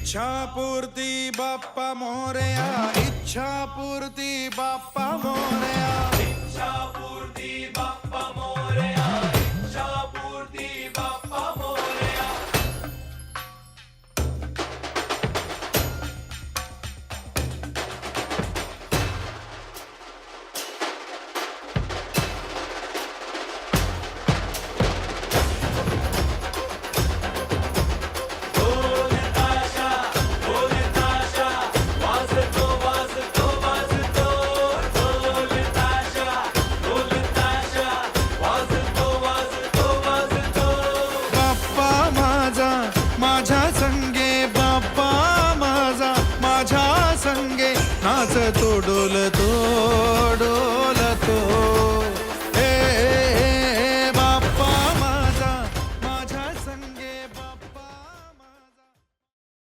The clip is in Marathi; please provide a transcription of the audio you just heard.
इच्छापूर्ती बाप्पा मोरया, इच्छापूर्ती बाप्पा मोरया, इच्छापूर्ती बाप्पा मोरया, इच्छापूर्ती बाप्पा मोरया. ढोल ताशा वाजतो वाजतो वाजतो. ढोल ताशा वाजतो वाजतो वाजतो. बाप्पा माझा माझ्या संगे, बाप्पा माझा माझ्या संगे नाचतो डोलतो.